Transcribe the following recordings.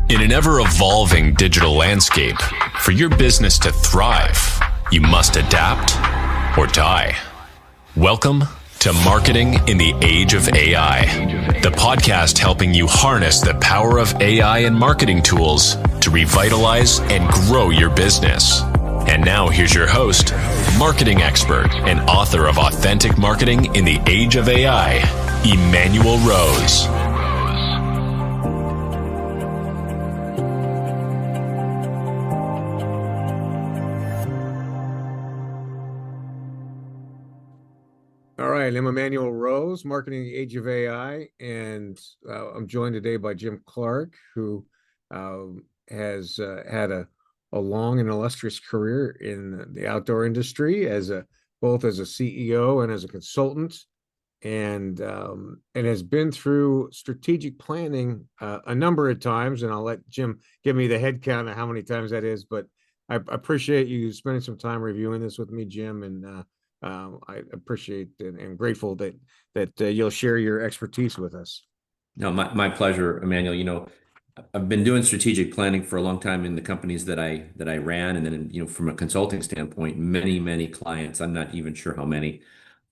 In an ever-evolving digital landscape, for your business to thrive, you must adapt or die. Welcome to Marketing in the Age of AI, the podcast helping you harness the power of AI and marketing tools to revitalize and grow your business. And now here's your host, marketing expert and author of Authentic Marketing in the Age of AI, Emanuel Rose. All right, I'm Emanuel Rose, Marketing in the Age of AI, and I'm joined today by Jim Clark, who has had a long and illustrious career in the outdoor industry both as a CEO and as a consultant, and has been through strategic planning a number of times. And I'll let Jim give me the head count of how many times that is, but I appreciate you spending some time reviewing this with me, Jim, and I appreciate and am grateful that you'll share your expertise with us. No, my pleasure, Emmanuel. I've been doing strategic planning for a long time in the companies that I ran, and then from a consulting standpoint, many clients. I'm not even sure how many,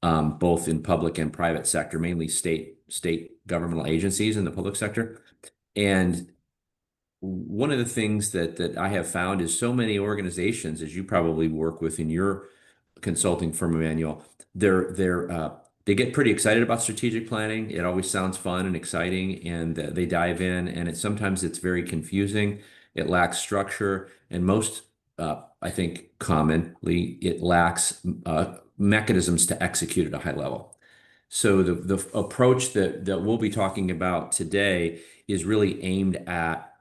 both in public and private sector, mainly state governmental agencies in the public sector. And one of the things that I have found is so many organizations, as you probably work with in your consulting firm, Emmanuel, they get pretty excited about strategic planning. It always sounds fun and exciting, and they dive in, and sometimes it's very confusing. It lacks structure, and I think commonly, it lacks mechanisms to execute at a high level. So the approach that we'll be talking about today is really aimed at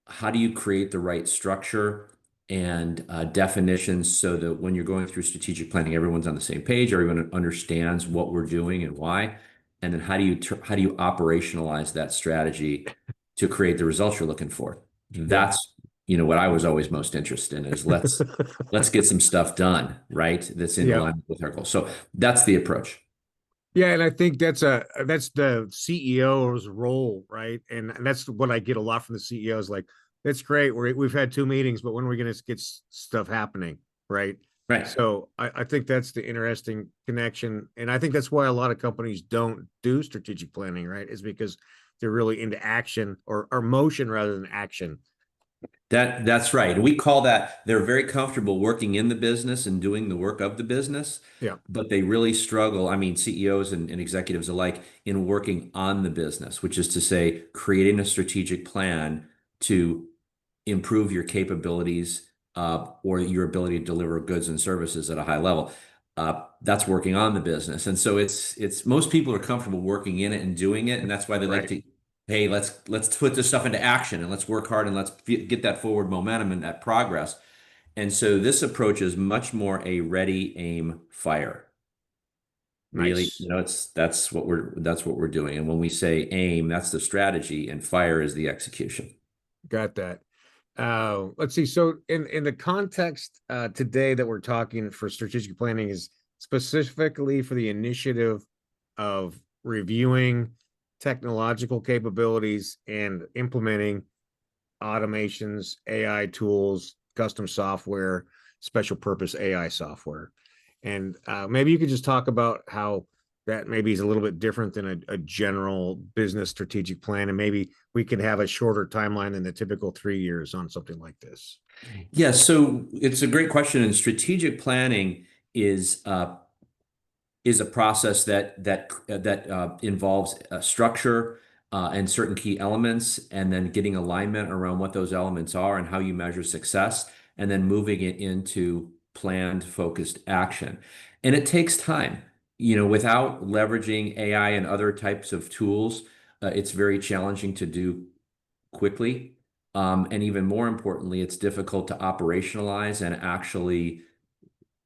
how do you create the right structure and definitions so that when you're going through strategic planning, everyone's on the same page, everyone understands what we're doing and why, and then how do you operationalize that strategy to create the results you're looking for? That's what I was always most interested in is let's get some stuff done, right? That's in alignment with our goals. So that's the approach. Yeah, and I think that's the CEO's role, right? And that's what I get a lot from the CEOs. Like, that's great. We've had 2 meetings, but when are we going to get stuff happening, right? Right. So I think that's the interesting connection, and I think that's why a lot of companies don't do strategic planning, right? Is because they're really into action or motion rather than action. That's right. And we call that they're very comfortable working in the business and doing the work of the business. Yeah. But they really struggle, I mean, CEOs and executives alike, in working on the business, which is to say, creating a strategic plan to improve your capabilities or your ability to deliver goods and services at a high level. That's working on the business. And so it's most people are comfortable working in it and doing it. And that's why they like to, hey, let's put this stuff into action and let's work hard and let's get that forward momentum and that progress. And so this approach is much more a ready, aim, fire. Really, Nice. that's what we're doing. And when we say aim, that's the strategy, and fire is the execution. Got that. Let's see. So in the context today that we're talking for strategic planning is specifically for the initiative of reviewing technological capabilities and implementing automations, AI tools, custom software, special purpose AI software. And maybe you could just talk about how that maybe is a little bit different than a general business strategic plan, and maybe we could have a shorter timeline than the typical 3 years on something like this. Yeah, so it's a great question. And strategic planning is a process that involves structure and certain key elements, and then getting alignment around what those elements are and how you measure success, and then moving it into planned, focused action. And it takes time. Without leveraging AI and other types of tools, it's very challenging to do quickly. And even more importantly, it's difficult to operationalize and actually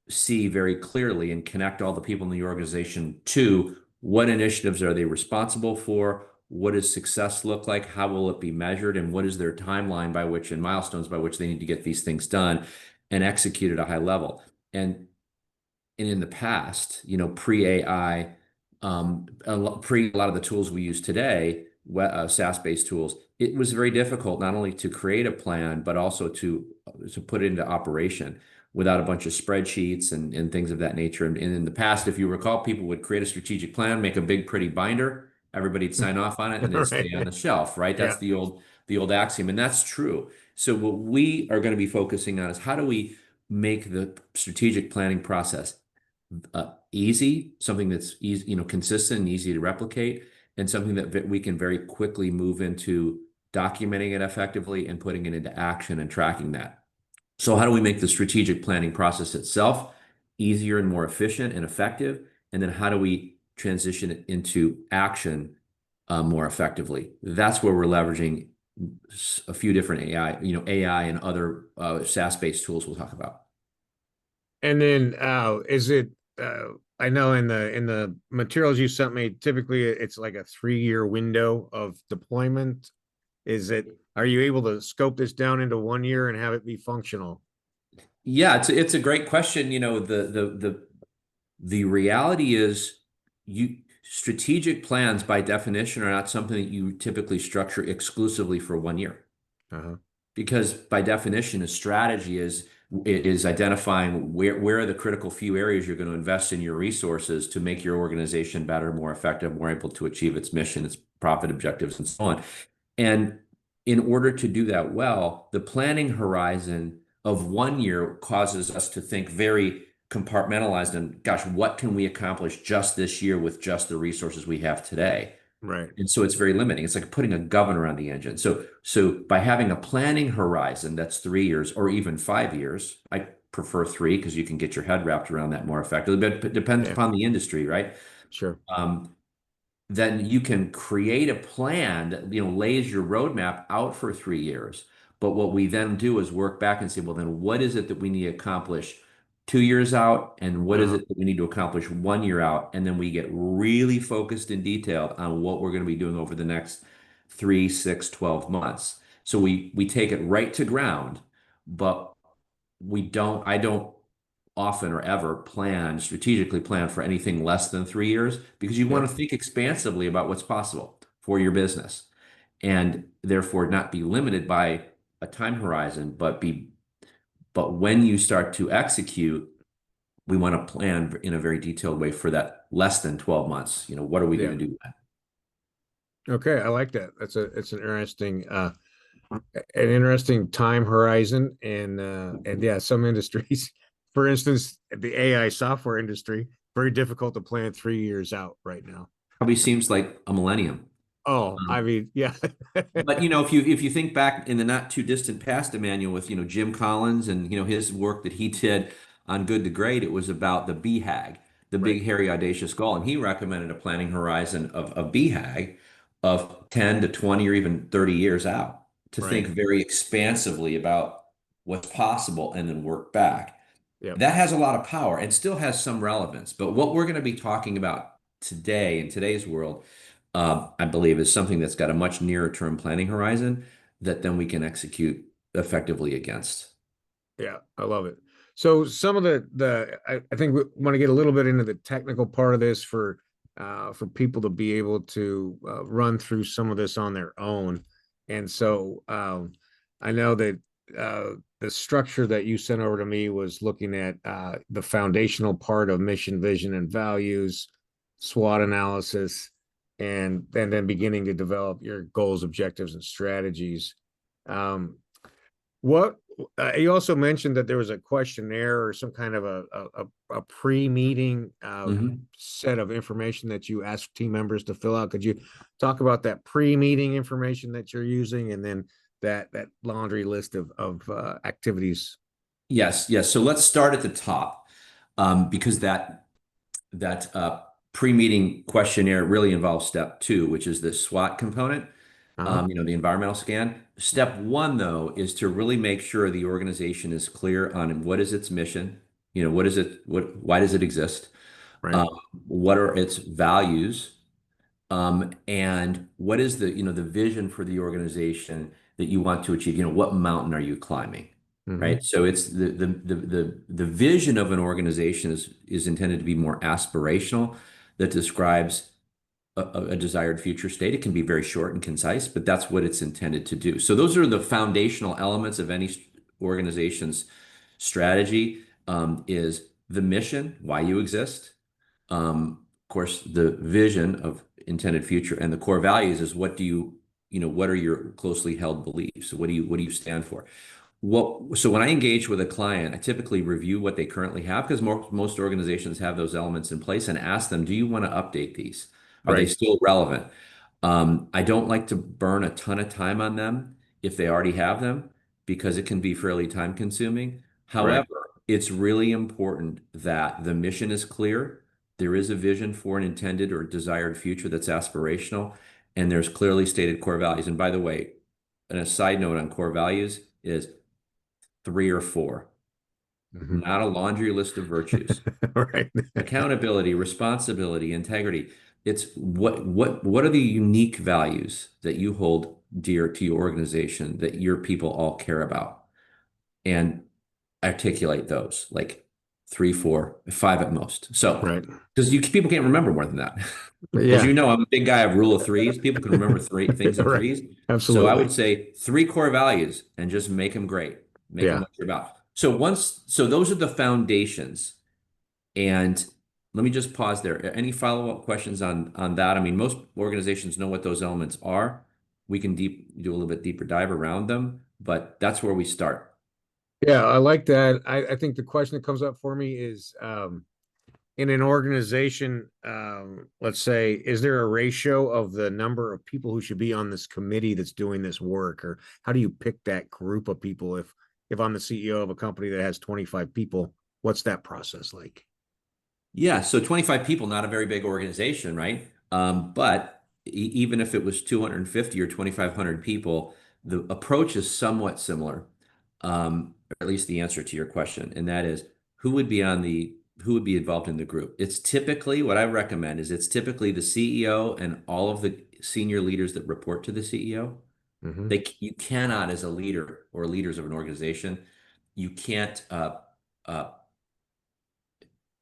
see very clearly and connect all the people in the organization to what initiatives are they responsible for, what does success look like, how will it be measured, and what is their timeline by which and milestones by which they need to get these things done and execute at a high level. And in the past, pre-AI, pre a lot of the tools we use today, SaaS-based tools, it was very difficult not only to create a plan, but also to put it into operation without a bunch of spreadsheets and things of that nature. And in the past, if you recall, people would create a strategic plan, make a big, pretty binder, everybody'd sign off on it, and it'd stay on Right. the shelf, right? That's Yeah. the old axiom, and that's true. So what we are going to be focusing on is how do we make the strategic planning process easy, something that's easy, consistent and easy to replicate, and something that we can very quickly move into documenting it effectively and putting it into action and tracking that. So how do we make the strategic planning process itself easier and more efficient and effective? And then how do we transition it into action more effectively? That's where we're leveraging a few different AI and other SaaS-based tools we'll talk about. And then is it I know in the materials you sent me, typically it's like a 3-year window of deployment. Is it, are you able to scope this down into 1 year and have it be functional? Yeah, it's a great question. The reality is you strategic plans by definition are not something that you typically structure exclusively for 1 year. Uh-huh. Because by definition, a strategy is identifying where are the critical few areas you're going to invest in your resources to make your organization better, more effective, more able to achieve its mission, its profit objectives, and so on. And in order to do that well, the planning horizon of 1 year causes us to think very compartmentalized and, gosh, what can we accomplish just this year with just the resources we have today? Right. And so it's very limiting. It's like putting a governor on the engine. So by having a planning horizon that's 3 years or even 5 years, I prefer three because you can get your head wrapped around that more effectively, but it depends Yeah, upon the industry, right? sure. Then you can create a plan that lays your roadmap out for 3 years. But what we then do is work back and say, well, then what is it that we need to accomplish 2 years out, and what is Uh-huh. it that we need to accomplish 1 year out? And then we get really focused and detailed on what we're going to be doing over the next 3, 6, 12 months. So we take it right to ground, but I don't often or ever strategically plan for anything less than 3 years because you Yeah. want to think expansively about what's possible for your business and therefore not be limited by a time horizon, but when you start to execute, we want to plan in a very detailed way for that less than 12 months. What are we Yeah. going to do? Okay, I like that. It's an interesting time horizon, and yeah, some industries, for instance, the AI software industry, very difficult to plan 3 years out right now. Probably seems like a millennium. Oh, I Um, mean, yeah. But if you think back in the not too distant past, Emmanuel, with Jim Collins and his work that he did on Good to Great, it was about the BHAG, the Right, big hairy audacious goal, and he recommended a planning horizon of BHAG of 10 to 20 or even 30 years out to think right. very expansively about what's possible and then work back. Yep. That has a lot of power and still has some relevance. But what we're going to be talking about today in today's world, I believe, is something that's got a much nearer term planning horizon that then we can execute effectively against. Yeah, I love it. So some of I think we want to get a little bit into the technical part of this for people to be able to run through some of this on their own. And so I know that the structure that you sent over to me was looking at the foundational part of mission, vision, and values, SWOT analysis, and then beginning to develop your goals, objectives, and strategies. Um, what you also mentioned that there was a questionnaire or some kind of a pre-meeting Mhm. set of information that you asked team members to fill out. Could you talk about that pre-meeting information that you're using, and then that laundry list of activities? Yes, yes. So let's start at the top, because that pre-meeting questionnaire really involves step two, which is the SWOT component. Uh-huh. The environmental scan. Step one, though, is to really make sure the organization is clear on what is its mission. What is it? Why does it exist? Right. Um, what are its values? And what is the vision for the organization that you want to achieve? What mountain are you climbing? Hmm. Right. So it's the vision of an organization is intended to be more aspirational, that describes a desired future state. It can be very short and concise, but that's what it's intended to do. So those are the foundational elements of any organization's strategy, is the mission, why you exist. Of course, the vision of intended future, and the core values is what do you, what are your closely held beliefs? So what do you stand for? So when I engage with a client, I typically review what they currently have, because most organizations have those elements in place, and ask them, do you want to update these? Are they Right. still relevant? I don't like to burn a ton of time on them if they already have them, because it can be fairly time consuming. Right. However, it's really important that the mission is clear. There is a vision for an intended or desired future that's aspirational, and there's clearly stated core values. And by the way, and a side note on core values is 3 or 4, Mhm. not a laundry list of virtues. Right. Accountability, responsibility, integrity. It's what are the unique values that you hold dear to your organization that your people all care about, and articulate those, like 3, 4, 5 at most. So, Right. because people can't remember more than that. As Yeah. you know, I'm a big guy of rule of threes. People can remember three things in Right. threes. So I Absolutely. would say 3 core values, and just make them great. Make them Yeah. what you're about. So those are the foundations. And let me just pause there. Any follow-up questions on that? I mean, most organizations know what those elements are. We can do a little bit deeper dive around them, but that's where we start. Yeah, I like that. I think the question that comes up for me is, in an organization, let's say, is there a ratio of the number of people who should be on this committee that's doing this work? Or how do you pick that group of people? If I'm the CEO of a company that has 25 people, what's that process like? Yeah, so 25 people, not a very big organization, right? But even if it was 250 or 2,500 people, the approach is somewhat similar, or at least the answer to your question, and that is who would be involved in the group. It's typically what I recommend is it's typically the CEO and all of the senior leaders that report to the CEO. Hmm. You cannot, as a leader or leaders of an organization, you can't uh,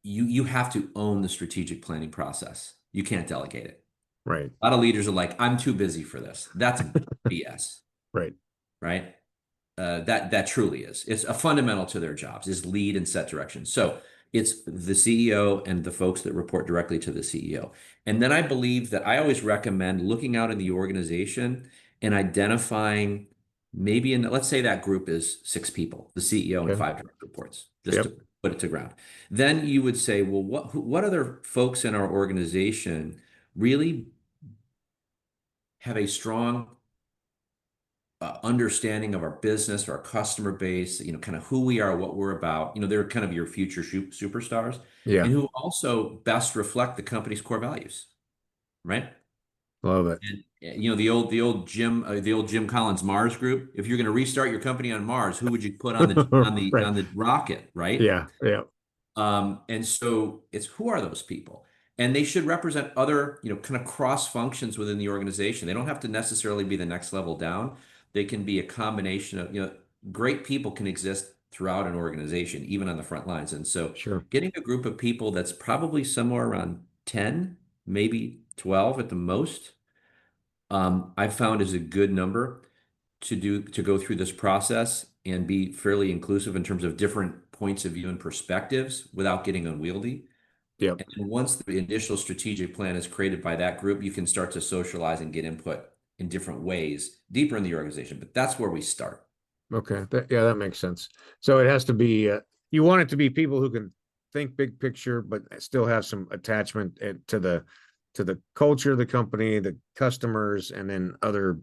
you have to own the strategic planning process. You can't delegate it. Right. A lot of leaders are like, I'm too busy for this. That's BS, Right. right? That truly is. It's a fundamental to their jobs is lead and set direction. So it's the CEO and the folks that report directly to the CEO. And then I believe that I always recommend looking out in the organization and identifying, maybe let's say that group is 6 people, the CEO and Okay. 5 direct reports, just Yep. to put it to ground. Then you would say, well, what other folks in our organization really have a strong understanding of our business, our customer base, kind of who we are, what we're about. They're kind of your future superstars, Yeah. and who also best reflect the company's core values, right? Love it. And the old Jim Collins Mars group. If you're going to restart your company on Mars, who would you put on the Right. on the rocket, right? Yeah. Yeah. And so it's who are those people? And they should represent other, kind of cross functions within the organization. They don't have to necessarily be the next level down. They can be a combination of, great people can exist throughout an organization, even on the front lines. And so Sure. getting a group of people that's probably somewhere around 10, maybe 12 at the most, I've found is a good number to go through this process and be fairly inclusive in terms of different points of view and perspectives without getting unwieldy. Yep. And then once the initial strategic plan is created by that group, you can start to socialize and get input in different ways deeper in the organization. But that's where we start. Okay. Yeah, that makes sense. So it has to be, you want it to be people who can think big picture, but still have some attachment to the culture of the company, the customers, and then other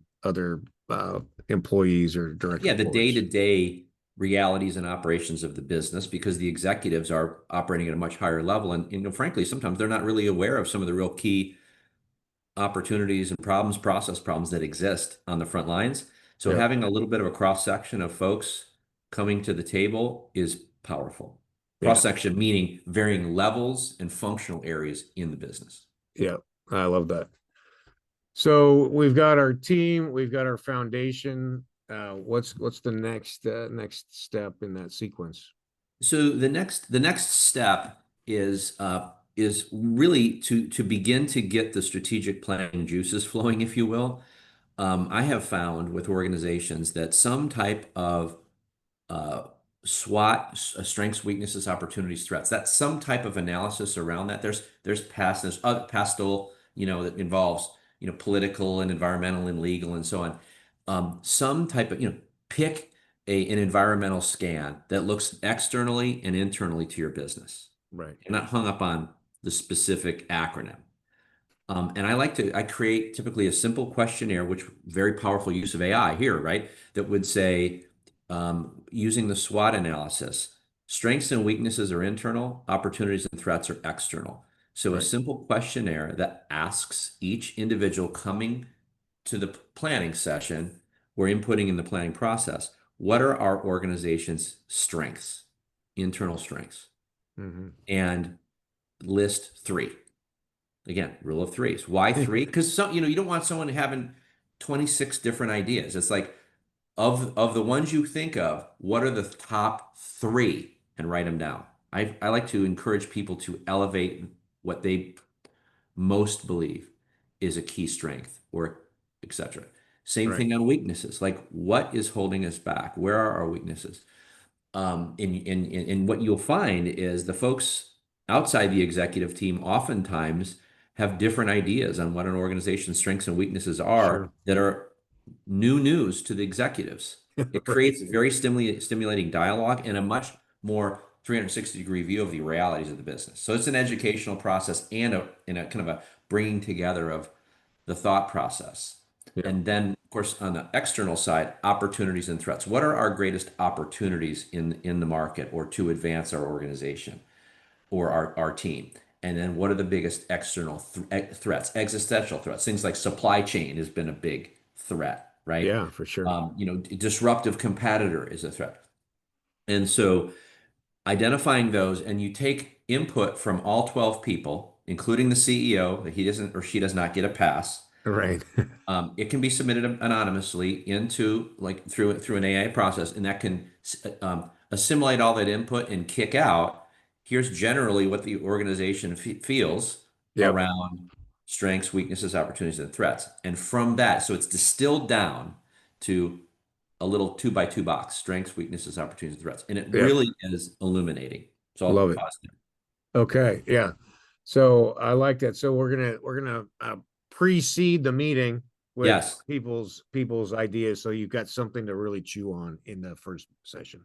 employees or direct Yeah, the reports. day-to-day realities and operations of the business, because the executives are operating at a much higher level. And, frankly, sometimes they're not really aware of some of the real key opportunities and problems, process problems that exist on the front lines. So Yep. having a little bit of a cross section of folks coming to the table is powerful. Yeah. Cross section meaning varying levels and functional areas in the business. Yeah. I love that. So we've got our team, we've got our foundation. What's the next step in that sequence? So the next step is is really to begin to get the strategic planning juices flowing, if you will. I have found with organizations that some type of uh, SWOT, strengths, weaknesses, opportunities, threats. That's some type of analysis around that. There's other pastel, that involves political and environmental and legal and so on. Some type of pick an environmental scan that looks externally and internally to your business. Right. You're not hung up on the specific acronym. And I create typically a simple questionnaire, which very powerful use of AI here, right? That would say, using the SWOT analysis, strengths and weaknesses are internal, opportunities and threats are external. So a Right. simple questionnaire that asks each individual coming to the planning session or inputting in the planning process, what are our organization's strengths, internal strengths, Hmm. and list three. Again, rule of threes. Why three? Because you don't want someone having 26 different ideas. It's like of the ones you think of, what are the top three and write them down. I like to encourage people to elevate what they most believe is a key strength or etc. Same Right. thing on weaknesses. Like what is holding us back? Where are our weaknesses? And what you'll find is the folks outside the executive team oftentimes have different ideas on what an organization's strengths and weaknesses are Sure. that are new news to the executives. It Right. creates a very stimulating dialogue and a much more 360-degree view of the realities of the business. So it's an educational process and a kind of a bringing together of the thought process. Yeah. And then, of course, on the external side, opportunities and threats. What are our greatest opportunities in the market or to advance our organization or our team? And then what are the biggest external threats, existential threats? Things like supply chain has been a big threat, right? Yeah, for sure. Disruptive competitor is a threat. And so identifying those, and you take input from all 12 people, including the CEO, that he doesn't or she does not get a pass. Right. It can be submitted anonymously into like through an AI process, and that can assimilate all that input and kick out. Here's generally what the organization feels Yep. around strengths, weaknesses, opportunities, and threats. And from that, so it's distilled down to a little 2 by 2 box: strengths, weaknesses, opportunities, and threats. And it Yep. really is illuminating. So I'll Love it. pause there. Okay. Yeah. So I like that. So we're gonna precede the meeting with Yes, people's ideas, so you've got something to really chew on in the first session.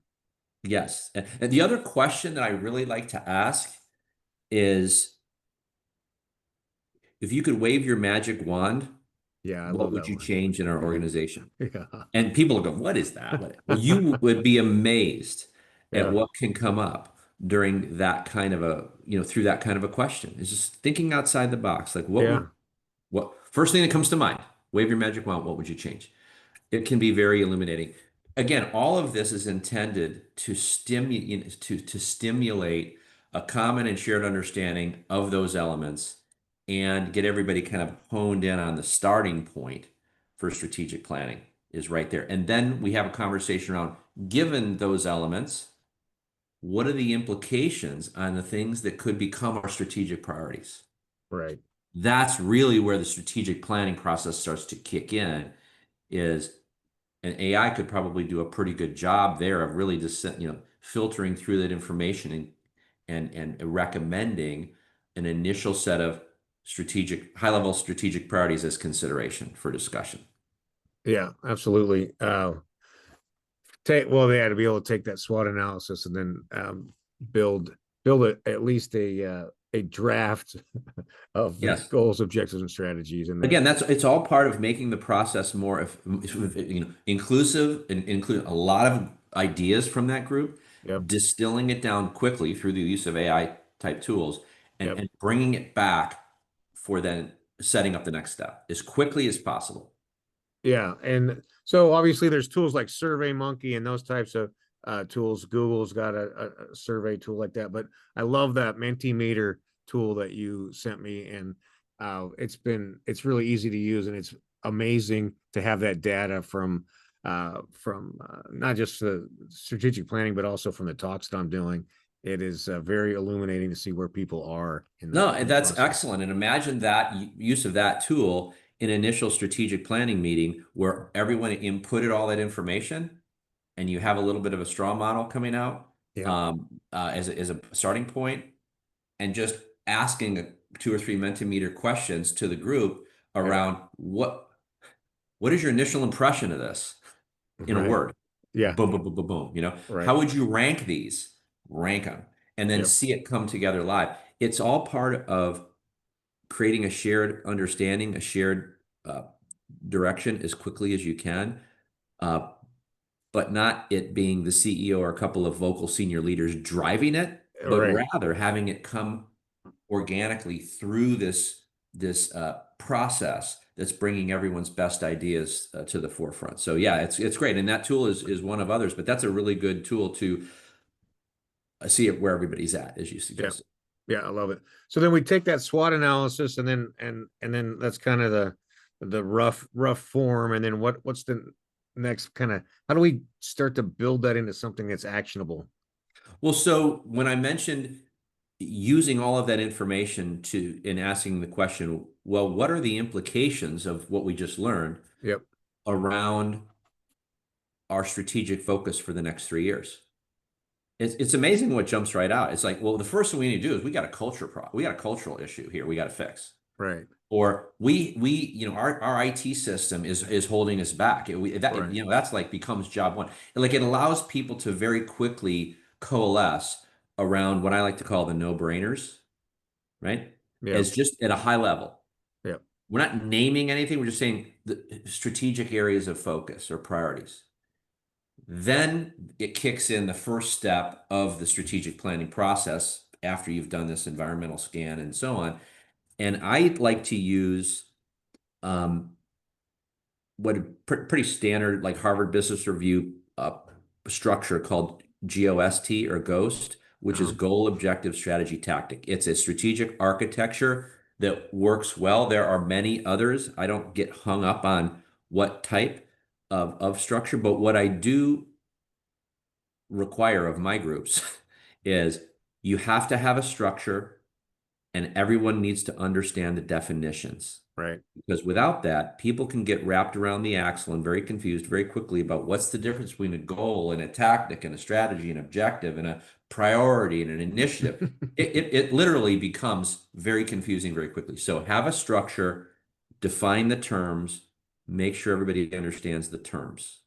yes. And the other question that I really like to ask is, if you could wave your magic wand, Yeah, I what love would that you one. change in our organization? Yeah. And people go, what is that? Well, you would be amazed at Yeah. what can come up during that kind of through that kind of a question. It's just thinking outside the box. Like Yeah. what first thing that comes to mind, wave your magic wand, what would you change? It can be very illuminating. Again, all of this is intended to stimulate a common and shared understanding of those elements and get everybody kind of honed in on the starting point for strategic planning is right there. And then we have a conversation around, given those elements, what are the implications on the things that could become our strategic priorities? Right. That's really where the strategic planning process starts to kick in, is and AI could probably do a pretty good job there of really just filtering through that information and recommending an initial set of high level strategic priorities as consideration for discussion. Yeah, absolutely. Well, they had to be able to take that SWOT analysis and then build at least a draft of the Yes. goals, objectives, and strategies, and then Again, it's all part of making the process more inclusive and include a lot of ideas from that group, yep, distilling it down quickly through the use of AI type tools, and, yep. and bringing it back for then setting up the next step as quickly as possible. Yeah, and so obviously there's tools like SurveyMonkey and those types of tools. Google's got a survey tool like that, but I love that Mentimeter tool that you sent me, and it's really easy to use, and it's amazing to have that data from not just the strategic planning, but also from the talks that I'm doing. it is very illuminating to see where people are in No, in and the that's process. excellent. And imagine that use of that tool in initial strategic planning meeting where everyone inputted all that information and you have a little bit of a straw model coming out Yeah, as a starting point, and just asking two or three Mentimeter questions to the group yeah, around what is your initial impression of this in a right. word? Yeah, Boom, boom, boom, boom, boom. right. How would you rank these? Rank them, and then Yep, see it come together live. It's all part of creating a shared understanding, a shared direction as quickly as you can, uh, but not it being the CEO or a couple of vocal senior leaders driving it, but right. rather having it come organically through this process that's bringing everyone's best ideas to the forefront. So yeah, it's great, and that tool is one of others, but that's a really good tool to see it where everybody's at, as you Yeah, suggested. yeah, I love it. So then we take that SWOT analysis, and then that's kind of the rough form, and then what's the next kind of, how do we start to build that into something that's actionable? Well, so when I mentioned using all of that information to in asking the question, well, what are the implications of what we just learned Yep, around our strategic focus for the next 3 years? It's amazing what jumps right out. It's like, well, the first thing we need to do is we got a cultural issue here we got to fix. right, Or our IT system is holding us back. right. That's like becomes job one. And like it allows people to very quickly coalesce around what I like to call the no-brainers, right? Yeah, As just at a high level. yeah, We're not naming anything, we're just saying the strategic areas of focus or priorities. Then it kicks in the first step of the strategic planning process after you've done this environmental scan and so on. And I like to use um, what a pretty standard like Harvard Business Review structure called GOST or GOST, which is uh-huh. goal, objective, strategy, tactic. It's a strategic architecture that works well. There are many others. I don't get hung up on what type of structure, but what I do require of my groups is you have to have a structure and everyone needs to understand the definitions. Right. Because without that, people can get wrapped around the axle and very confused very quickly about what's the difference between a goal and a tactic and a strategy and objective and a priority and an initiative. It literally becomes very confusing very quickly. So have a structure, define the terms, make sure everybody understands the terms.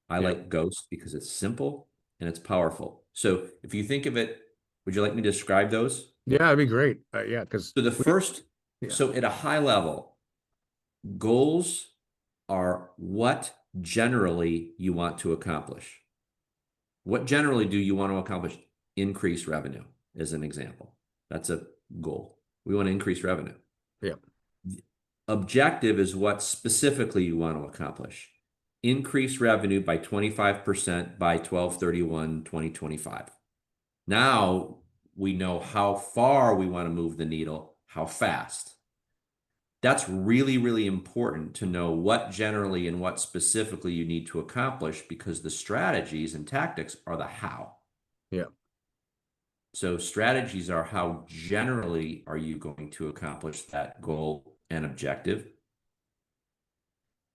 I Yeah, like Ghost because it's simple and it's powerful. So if you think of it, would you like me to describe those? yeah, that'd be great. Yeah, because So the we, first, yeah, so at a high level, goals are what generally you want to accomplish. What generally do you want to accomplish? Increase revenue, as an example. That's a goal. We want to increase revenue. yeah, Objective is what specifically you want to accomplish. Increase revenue by 25% by 12/31/2025. Now we know how far we want to move the needle, how fast. That's really, really important to know what generally and what specifically you need to accomplish because the strategies and tactics are the how. yeah, So strategies are how generally are you going to accomplish that goal and objective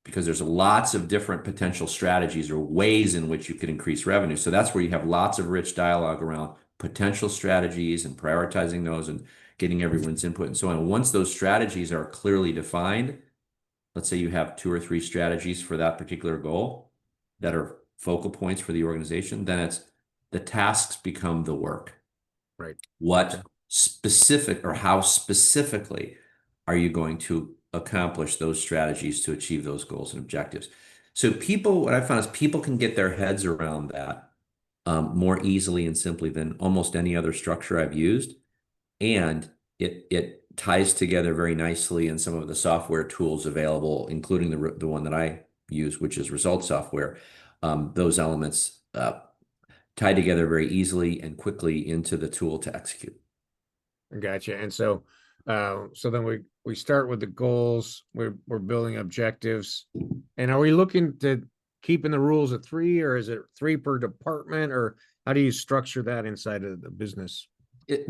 because there's lots of different potential strategies or ways in which you could increase revenue. So that's where you have lots of rich dialogue around potential strategies and prioritizing those and getting everyone's input and so on. Once those strategies are clearly defined, let's say you have two or three strategies for that particular goal that are focal points for the organization, then it's the tasks become the work. right. Okay. What specific or how specifically are you going to accomplish those strategies to achieve those goals and objectives? So what I found is people can get their heads around that more easily and simply than almost any other structure I've used. And it ties together very nicely in some of the software tools available, including the one that I use, which is Result Software. Those elements tie together very easily and quickly into the tool to execute. Gotcha. And so then we start with the goals. We're building objectives, and are we looking to keeping the rules at 3, or is it 3 per department, or how do you structure that inside of the business?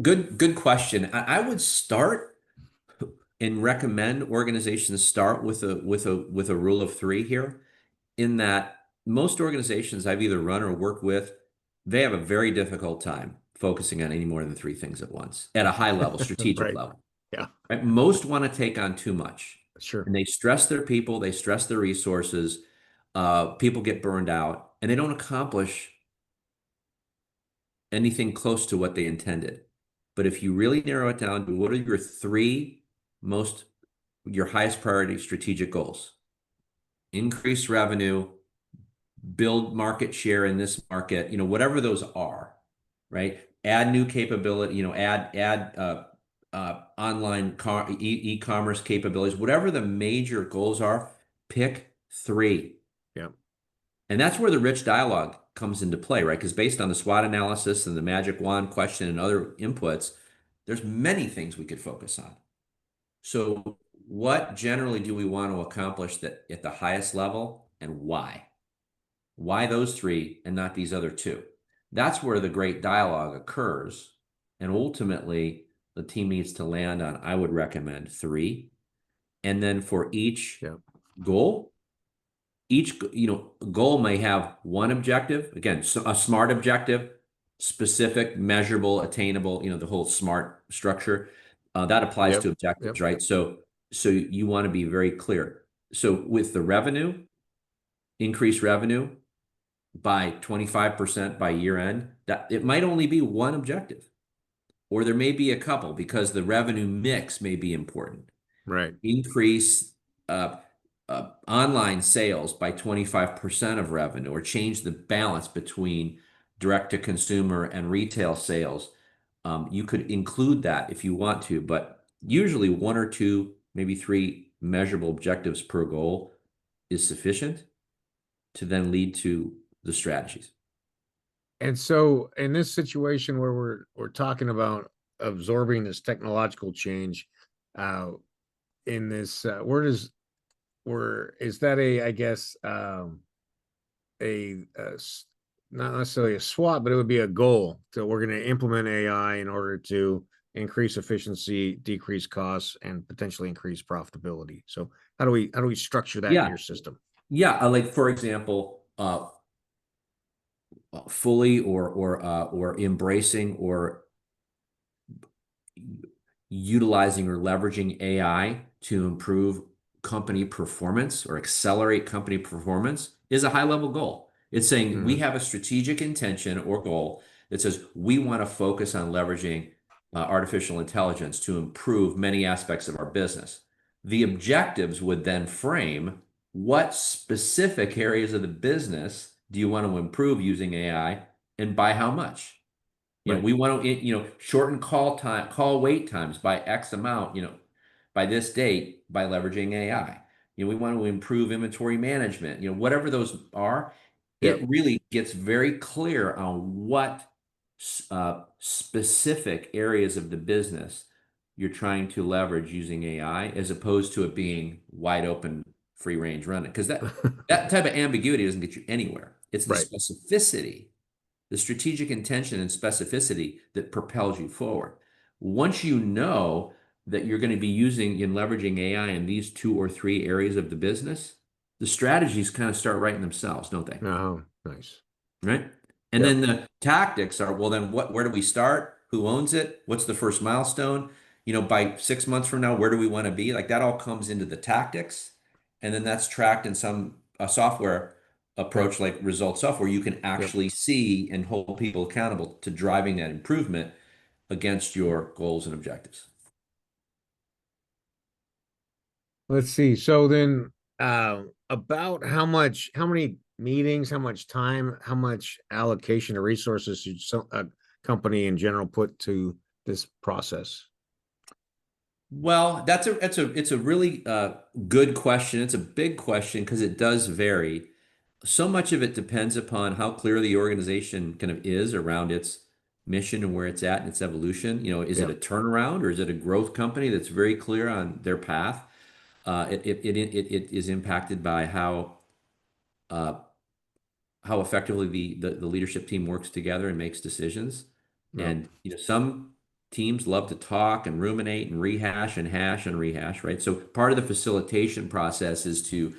Good question. I would start and recommend organizations start with a rule of 3 here, in that most organizations I've either run or worked with, they have a very difficult time focusing on any more than 3 things at once at a high level, strategic Right. level. Yeah, Right? Most want to take on too much, sure. and they stress their people, they stress their resources. People get burned out, and they don't accomplish anything close to what they intended. But if you really narrow it down to what are your 3 most, your highest priority strategic goals: increase revenue, build market share in this market, whatever those are, right? Add new capability, add online e-commerce capabilities, whatever the major goals are, pick 3. Yeah. And that's where the rich dialogue comes into play, right? Because based on the SWOT analysis and the magic wand question and other inputs, there's many things we could focus on. So what generally do we want to accomplish that at the highest level, and why? Why those 3 and not these other 2? That's where the great dialogue occurs. And ultimately, the team needs to land on, I would recommend 3. And then for each goal, each goal may have one objective. Again, a SMART objective: specific, measurable, attainable, the whole SMART structure. That applies to objectives, right? So you want to be very clear. So with the revenue, increase revenue by 25% by year end, that it might only be one objective, or there may be a couple, because the revenue mix may be important. Right. Increase online sales by 25% of revenue, or change the balance between direct to consumer and retail sales. You could include that if you want to, but usually 1 or 2, maybe 3 measurable objectives per goal is sufficient to then lead to the strategies. And so in this situation where we're talking about absorbing this technological change, in this, where is that I guess, not necessarily a SWOT, but it would be a goal. So we're going to implement AI in order to increase efficiency, decrease costs, and potentially increase profitability. So how do we structure that in your system? Yeah, like for example, fully or embracing or utilizing or leveraging AI to improve company performance or accelerate company performance is a high level goal. It's saying we have a strategic intention or goal that says we want to focus on leveraging artificial intelligence to improve many aspects of our business. The objectives would then frame what specific areas of the business do you want to improve using AI, and by how much? We want to, shorten call wait times by X amount, by this date by leveraging AI. We want to improve inventory management, whatever those are. It really gets very clear on what specific areas of the business you're trying to leverage using AI, as opposed to it being wide open, free range running. Because that type of ambiguity doesn't get you anywhere. It's the specificity, the strategic intention and specificity that propels you forward. Once you know that you're going to be using and leveraging AI in these 2 or 3 areas of the business, the strategies kind of start writing themselves, don't they? Oh, nice. Right? And then the tactics are, well, then where do we start? Who owns it? What's the first milestone? By 6 months from now, where do we want to be? Like that all comes into the tactics. And then that's tracked in some software approach like Result Software. You can actually see and hold people accountable to driving that improvement against your goals and objectives. Let's see. So then, about how many meetings, how much time, how much allocation of resources should a company in general put to this process? Well, it's a really good question. It's a big question because it does vary. So much of it depends upon how clear the organization kind of is around its mission and where it's at in its evolution. Is it a turnaround, or is it a growth company that's very clear on their path? It is impacted by how how effectively the leadership team works together and makes decisions. Yep. And some teams love to talk and ruminate and rehash and hash and rehash, right? So part of the facilitation process is to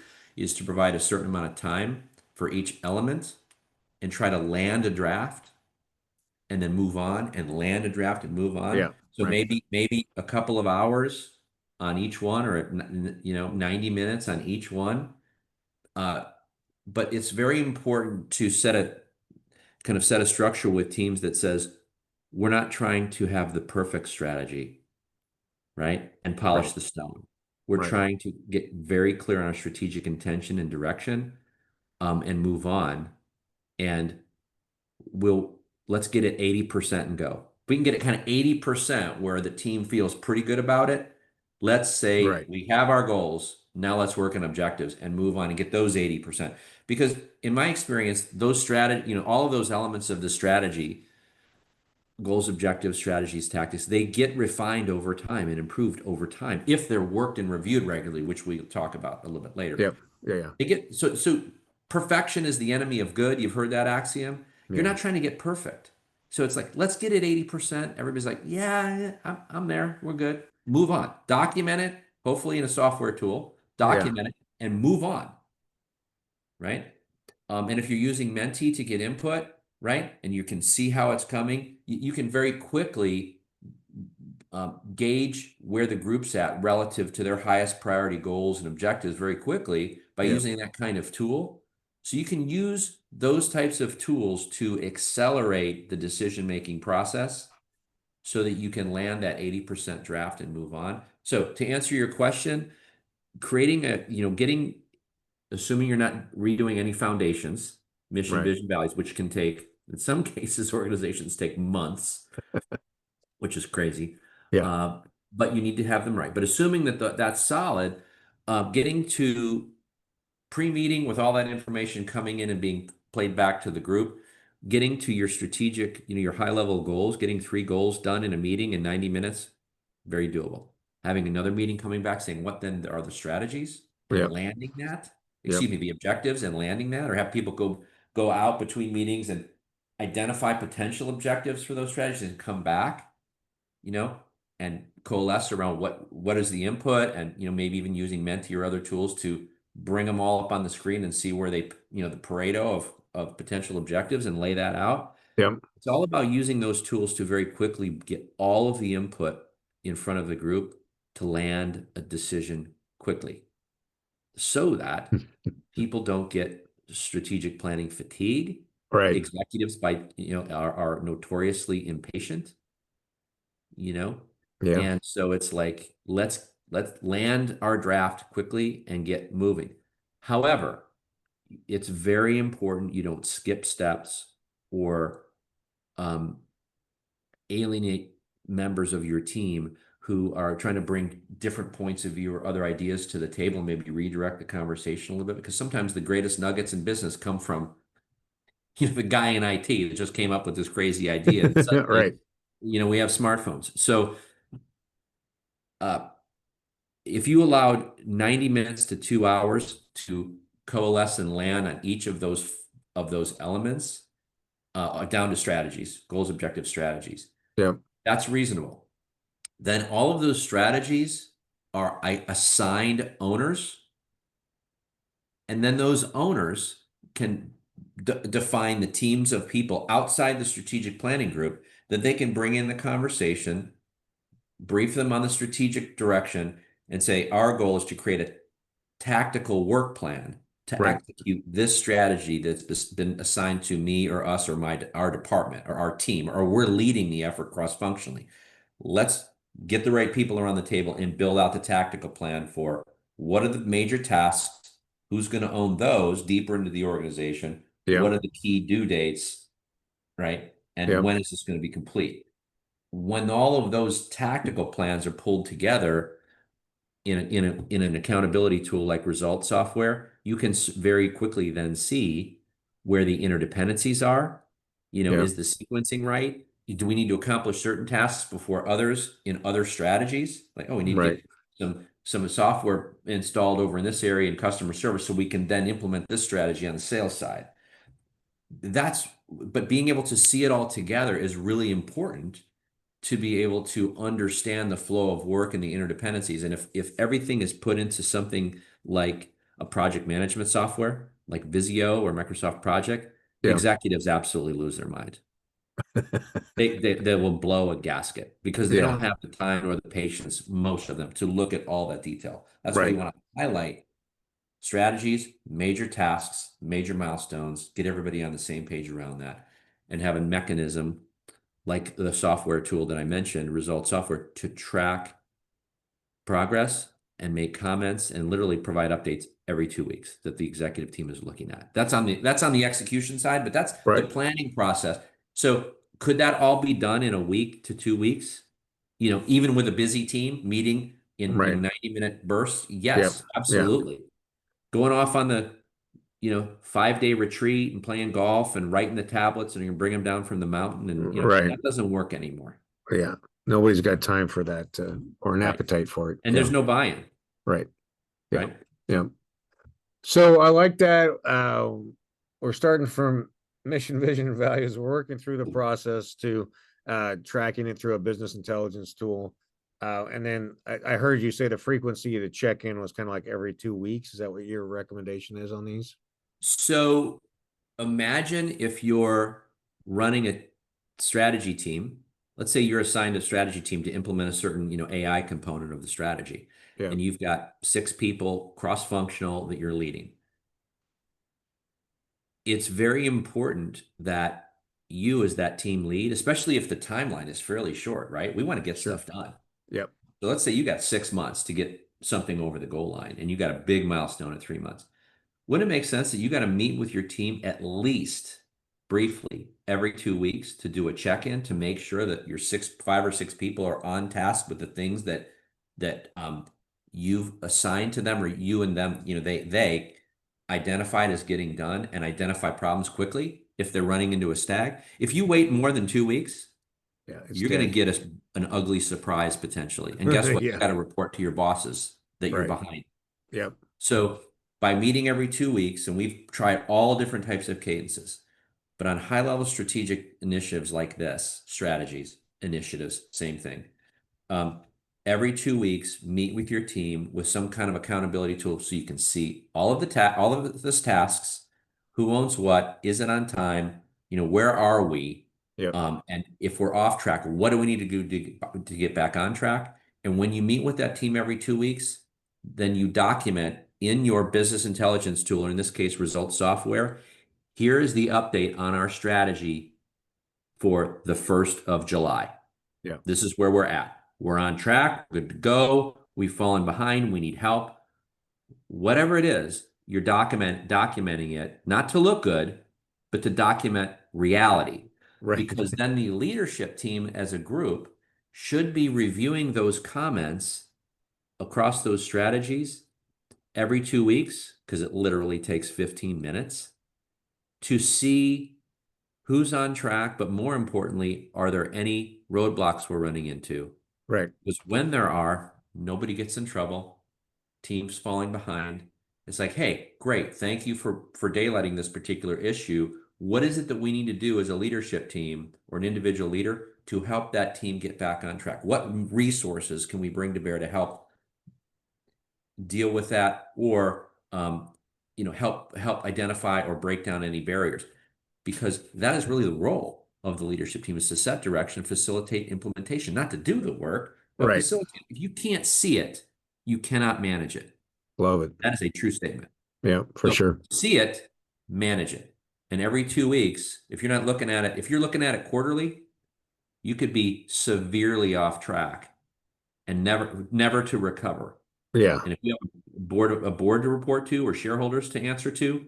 provide a certain amount of time for each element and try to land a draft and then move on and land a draft and move on. Yeah. So Right. maybe a couple of hours on each one, or 90 minutes on each one. Uh, but it's very important to set a structure with teams that says we're not trying to have the perfect strategy, right? And polish Right. the stone. We're Right. trying to get very clear on our strategic intention and direction, and move on. And we'll let's get it 80% and go. If we can get it kind of 80% where the team feels pretty good about it, let's say Right. we have our goals. Now let's work on objectives and move on and get those 80%. Because in my experience, those strategy, all of those elements of the strategy, goals, objectives, strategies, tactics, they get refined over time and improved over time if they're worked and reviewed regularly, which we'll talk about a little bit later. Yep. Yeah. Yeah. They get so perfection is the enemy of good. You've heard that axiom. You're Yeah. not trying to get perfect. So it's like, let's get it 80%. Everybody's like, yeah, I'm there. We're good. Move on. Document it, hopefully in a software tool. Yeah. Document it and move on, right? And if you're using Menti to get input, right, and you can see how it's coming, you can very quickly gauge where the group's at relative to their highest priority goals and objectives very quickly by Yeah. using that kind of tool. So you can use those types of tools to accelerate the decision-making process so that you can land that 80% draft and move on. So to answer your question, creating assuming you're not redoing any foundations, mission, Right. vision, values, which can take, in some cases, organizations take months, which is crazy. Yeah. Uh, but you need to have them right. But assuming that that's solid, getting to pre-meeting with all that information coming in and being played back to the group, getting to your strategic, your high-level goals, getting 3 goals done in a meeting in 90 minutes, very doable. Having another meeting coming back saying what then are the strategies and Yep. landing that, Yep. excuse me, the objectives and landing that, or have people go out between meetings and identify potential objectives for those strategies and come back, and coalesce around what is the input, and maybe even using Menti or other tools to bring them all up on the screen and see where they, the Pareto of potential objectives and lay that out. Yep. It's all about using those tools to very quickly get all of the input in front of the group to land a decision quickly so that people don't get strategic planning fatigue. Right. Executives are notoriously impatient, Yeah. and so it's like, let's land our draft quickly and get moving. However, it's very important you don't skip steps or alienate members of your team who are trying to bring different points of view or other ideas to the table and maybe redirect the conversation a little bit, because sometimes the greatest nuggets in business come from the guy in IT that just came up with this crazy idea and suddenly Right. we have smartphones. So if you allowed 90 minutes to 2 hours to coalesce and land on each of those elements, down to strategies, goals, objectives, strategies, Yep. that's reasonable. Then all of those strategies are assigned owners, and then those owners can define the teams of people outside the strategic planning group that they can bring in the conversation, brief them on the strategic direction, and say, our goal is to create a tactical work plan to Right. execute this strategy that's been assigned to me or us or our department or our team, or we're leading the effort cross-functionally. Let's get the right people around the table and build out the tactical plan for what are the major tasks, who's going to own those deeper into the organization, what Yep. are the key due dates, right? And Yep. when is this going to be complete? When all of those tactical plans are pulled together in an accountability tool like result software, you can very quickly then see where the interdependencies are. Yep. Is the sequencing right? Do we need to accomplish certain tasks before others in other strategies? Like, oh, we need to Right. get some software installed over in this area in customer service so we can then implement this strategy on the sales side. but being able to see it all together is really important to be able to understand the flow of work and the interdependencies. And if everything is put into something like a project management software, like Visio or Microsoft Project, Yeah. executives absolutely lose their mind. They will blow a gasket because they Yeah. don't have the time or the patience, most of them, to look at all that detail. That's why you Right. want to highlight strategies, major tasks, major milestones, get everybody on the same page around that, and have a mechanism like the software tool that I mentioned, Result Software, to track progress and make comments and literally provide updates every 2 weeks that the executive team is looking at. That's on the execution side, but that's the Right. planning process. So could that all be done in a week to 2 weeks? Even with a busy team meeting in Right. 90-minute bursts? Yep. Yes, Yeah. absolutely. Going off on the 5-day retreat and playing golf and writing the tablets and you bring them down from the mountain and Right. that doesn't work anymore. Yeah. Nobody's got time for that, or an Right. appetite for it. And Yeah. there's no buy-in, Right. Yeah. right? Yeah. So I like that. We're starting from mission, vision, and values. We're working through the process to tracking it through a business intelligence tool. And then I heard you say the frequency to check in was kind of like every 2 weeks. Is that what your recommendation is on these? So imagine if you're running a strategy team. Let's say you're assigned a strategy team to implement a certain, AI component of the strategy, Yeah. and you've got 6 people cross-functional that you're leading. It's very important that you as that team lead, especially if the timeline is fairly short, right? We want to get Sure. stuff done. Yep. So let's say you got 6 months to get something over the goal line and you got a big milestone at 3 months. Wouldn't it make sense that you got to meet with your team at least briefly every 2 weeks to do a check-in to make sure that your 5 or 6 people are on task with the things that you've assigned to them, or you and them, they identified as getting done, and identify problems quickly if they're running into a snag. If you wait more than 2 weeks, Yeah. It's you're going to dead. get an ugly surprise potentially. And guess what? You Yeah. got to report to your bosses that you're Right. behind. Yep. So by meeting every 2 weeks, and we've tried all different types of cadences, but on high level strategic initiatives like this, strategies, initiatives, same thing. Um, every 2 weeks, meet with your team with some kind of accountability tool so you can see all of this tasks, who owns what, is it on time, where are we? Yep. And if we're off track, what do we need to do to get back on track? And when you meet with that team every 2 weeks, then you document in your business intelligence tool, or in this case, Result Software, here is the update on our strategy for the 1st of July. Yeah. This is where we're at. We're on track, good to go. We've fallen behind, we need help. Whatever it is, you're documenting it, not to look good, but to document reality. Right. Because then the leadership team as a group should be reviewing those comments across those strategies every 2 weeks, because it literally takes 15 minutes to see who's on track, but more importantly, are there any roadblocks we're running into? Right. Because when there are, nobody gets in trouble, teams falling behind. It's like, hey, great, thank you for daylighting this particular issue. What is it that we need to do as a leadership team or an individual leader to help that team get back on track? What resources can we bring to bear to help deal with that, or help identify or break down any barriers? Because that is really the role of the leadership team, is to set direction, facilitate implementation, not to do the work, but Right. facilitate. If you can't see it, you cannot manage it. Love it. That is a true statement. Yeah, for So sure. see it, manage it. And every 2 weeks, if you're not looking at it, if you're looking at it quarterly, you could be severely off track and never to recover. Yeah. And if you have a board to report to, or shareholders to answer to,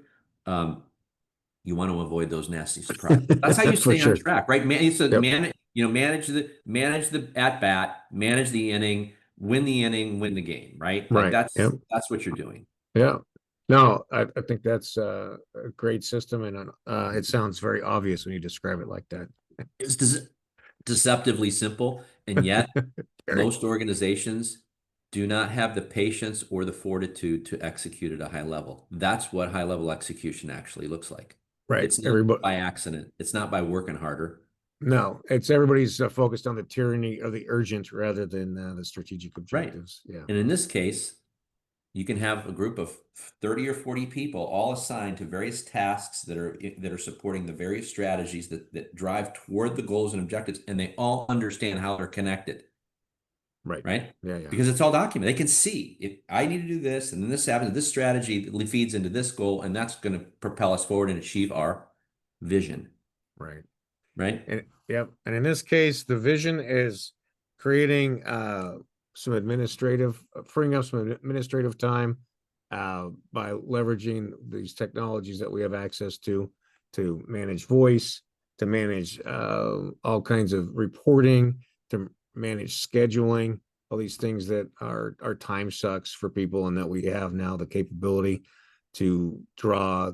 you want to avoid those nasty surprises. That's how you For stay on sure. track, right? Yep. Manage the at bat, manage the inning, win the inning, win the game, right? Like Right. Yep. that's what you're doing. Yeah. No, I think that's a great system, and it sounds very obvious when you describe it like that. It's deceptively simple, and yet Very. most organizations do not have the patience or the fortitude to execute at a high level. That's what high level execution actually looks like. Right. It's not Everybody. by accident. It's not by working harder. No, it's everybody's focused on the tyranny of the urgent rather than the strategic Right. objectives. Yeah. And in this case, you can have a group of 30 or 40 people all assigned to various tasks that are supporting the various strategies that drive toward the goals and objectives, and they all understand how they're connected. Right. Right? Yeah. Yeah. Because it's all documented. They can see if I need to do this, and then this happens, this strategy feeds into this goal, and that's going to propel us forward and achieve our vision. Right. Right. And yep. And in this case, the vision is creating freeing up some administrative time by leveraging these technologies that we have access to manage voice, to manage all kinds of reporting, to manage scheduling, all these things that are time sucks for people, and that we have now the capability to draw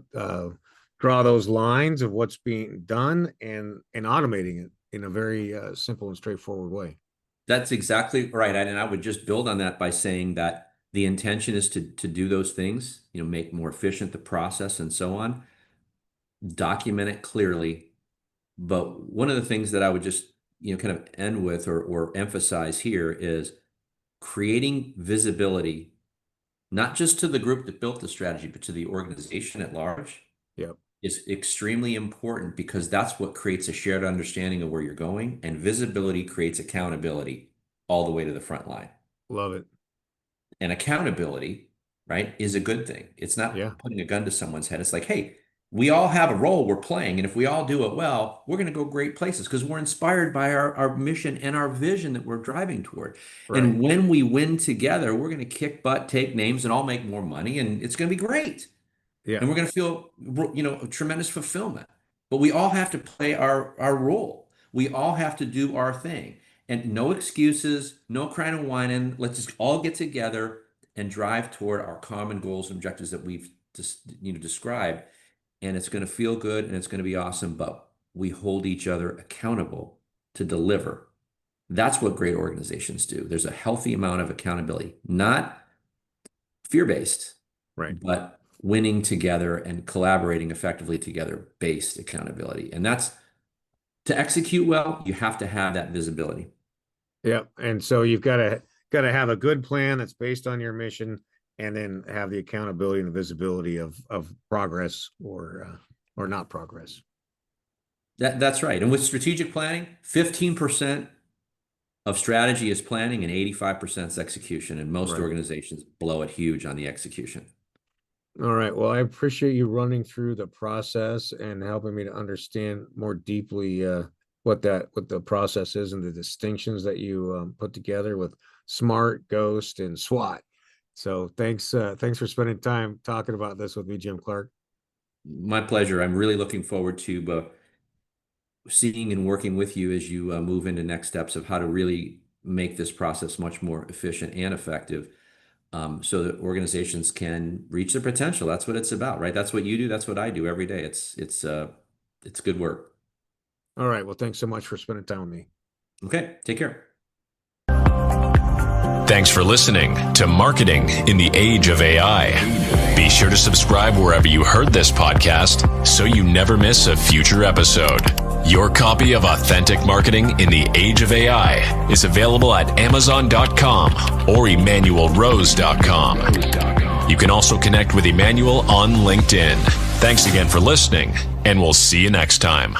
those lines of what's being done and automating it in a very simple and straightforward way. That's exactly right. And I would just build on that by saying that the intention is to do those things, make more efficient the process and so on, document it clearly. But one of the things that I would just, kind of end with or emphasize here is creating visibility, not just to the group that built the strategy, but to the organization at large. Yep. Is extremely important, because that's what creates a shared understanding of where you're going, and visibility creates accountability all the way to the front line. Love it. And accountability, right, is a good thing. It's not putting a gun to someone's head. It's like, hey, we all have a role we're playing, and if we all do it well, we're going to go great places because we're inspired by our mission and our vision that we're driving toward. Right. And when we win together, we're going to kick butt, take names, and all make more money, and it's going to be great. Yeah. And we're going to feel, tremendous fulfillment. But we all have to play our role. We all have to do our thing. And no excuses, no crying and whining. Let's just all get together and drive toward our common goals and objectives that we've described. And it's going to feel good and it's going to be awesome. But we hold each other accountable to deliver. That's what great organizations do. There's a healthy amount of accountability, not fear-based, right, but winning together and collaborating effectively together based accountability. And that's, to execute well, you have to have that visibility. Yeah. And so you've got to have a good plan that's based on your mission, and then have the accountability and the visibility of progress or not progress. That's right. And with strategic planning, 15% of strategy is planning and 85% is execution. And most organizations blow it huge on the execution. All right. Well, I appreciate you running through the process and helping me to understand more deeply what the process is and the distinctions that you put together with SMART, GOST, and SWOT. So thanks for spending time talking about this with me, Jim Clark. My pleasure. I'm really looking forward to seeing and working with you as you move into next steps of how to really make this process much more efficient and effective. So that organizations can reach their potential. That's what it's about, right? That's what you do. That's what I do every day. It's good work. All right. Well, thanks so much for spending time with me. Okay. Take care. Thanks for listening to Marketing in the Age of AI. Be sure to subscribe wherever you heard this podcast so you never miss a future episode. Your copy of Authentic Marketing in the Age of AI is available at Amazon.com or EmanuelRose.com. You can also connect with Emanuel on LinkedIn. Thanks again for listening, and we'll see you next time.